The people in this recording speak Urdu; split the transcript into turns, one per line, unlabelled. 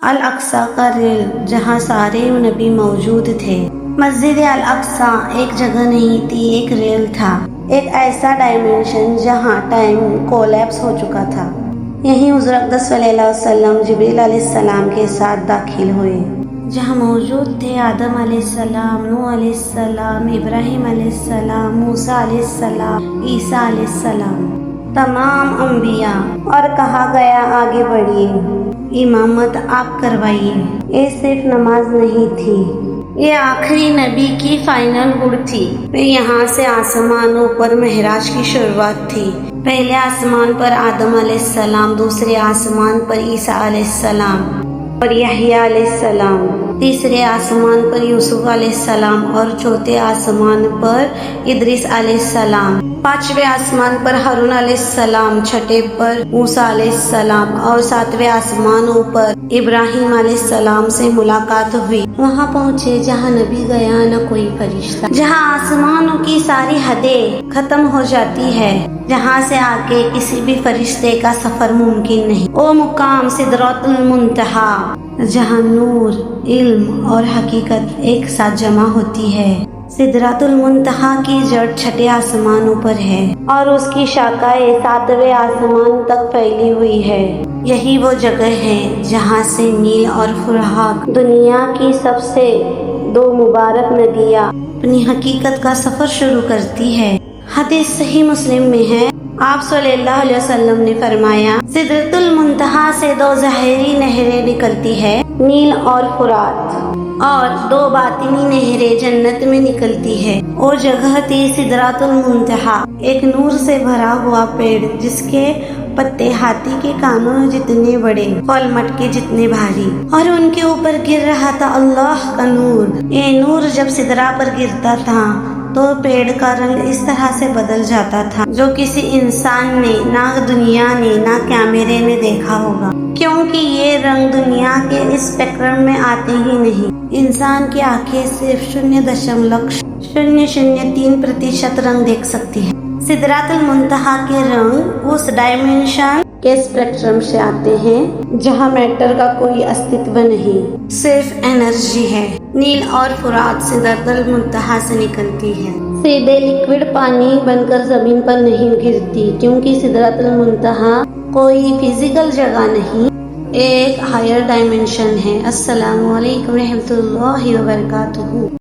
الاقصی کا ریل جہاں سارے نبی موجود تھے۔ مسجد الاقصی ایک جگہ نہیں تھی، ایک ریل تھا، ایک ایسا ڈائمینشن جہاں ٹائم کولیپس ہو چکا تھا۔ یہیں حضور اقدس صلی اللہ علیہ وسلم جبریل علیہ السلام کے ساتھ داخل ہوئے، جہاں موجود تھے آدم علیہ السلام، نوح علیہ السلام، ابراہیم علیہ السلام، موسیٰ علیہ السلام، عیسیٰ علیہ السلام، تمام انبیاء، اور کہا گیا آگے بڑھیے، امامت آپ کروائیے۔ یہ صرف نماز نہیں تھی، یہ آخری نبی کی فائنل گڈ تھی۔ پھر یہاں سے آسمانوں پر معراج کی شروعات تھی۔ پہلے آسمان پر آدم علیہ السلام، دوسرے آسمان پر عیسیٰ علیہ السلام اور یحییٰ علیہ السلام، تیسرے آسمان پر یوسف علیہ السلام اور چوتھے آسمان پر ادریس علیہ السلام، پانچویں آسمان پر ہارون علیہ السلام، چھٹے پر موسیٰ علیہ السلام اور ساتویں آسمانوں پر ابراہیم علیہ السلام سے ملاقات ہوئی۔ وہاں پہنچے جہاں نبی گیا نہ کوئی فرشتہ، جہاں آسمانوں کی ساری حدیں ختم ہو جاتی ہے، جہاں سے آگے کسی بھی فرشتے کا سفر ممکن نہیں۔ وہ مقام سدرۃ المنتہی، جہاں نور، علم اور حقیقت ایک ساتھ جمع ہوتی ہے۔ سدرۃ المنتہی کی جڑ چھٹے آسمانوں پر ہے اور اس کی شاخائیں ساتویں آسمان تک پھیلی ہوئی ہے۔ یہی وہ جگہ ہے جہاں سے نیل اور فرات، دنیا کی سب سے دو مبارک ندیاں، اپنی حقیقت کا سفر شروع کرتی ہے۔ حدیث صحیح مسلم میں ہے، آپ صلی اللہ علیہ وسلم نے فرمایا، سدرۃ المنتہی سے دو ظاہری نہریں نکلتی ہے، نیل اور فرات، اور دو باطنی نہریں جنت میں نکلتی ہے۔ وہ جگہ تھی سدرۃ المنتہی، ایک نور سے بھرا ہوا پیڑ جس کے پتے ہاتھی کے کانوں جتنے بڑے، پھل مٹکے جتنے بھاری، اور ان کے اوپر گر رہا تھا اللہ کا نور۔ یہ نور جب سدرہ پر گرتا تھا تو پیڑ کا رنگ اس طرح سے بدل جاتا تھا جو کسی انسان نے، نہ دنیا نے، نہ کیمرے نے دیکھا ہوگا، کیونکہ یہ رنگ دنیا کے اسپیکٹرم میں آتے ہی نہیں۔ انسان کی آنکھیں صرف 0.003% رنگ دیکھ سکتی ہے۔ سدرۃ المنتہی کے رنگ اس ڈائمینشن کے اسپیکٹرم سے آتے ہیں جہاں میٹر کا کوئی استعمال نہیں، صرف انرجی ہے۔ نیل اور فرات سدرۃ المنتہی سے نکلتی ہے، سیدھے لیکوڈ پانی بن کر زمین پر نہیں گرتی، کیونکہ سدرۃ المنتہی کوئی فزیکل جگہ نہیں، ایک ہائر ڈائمینشن ہے۔ السلام علیکم رحمۃ اللہ وبرکاتہ۔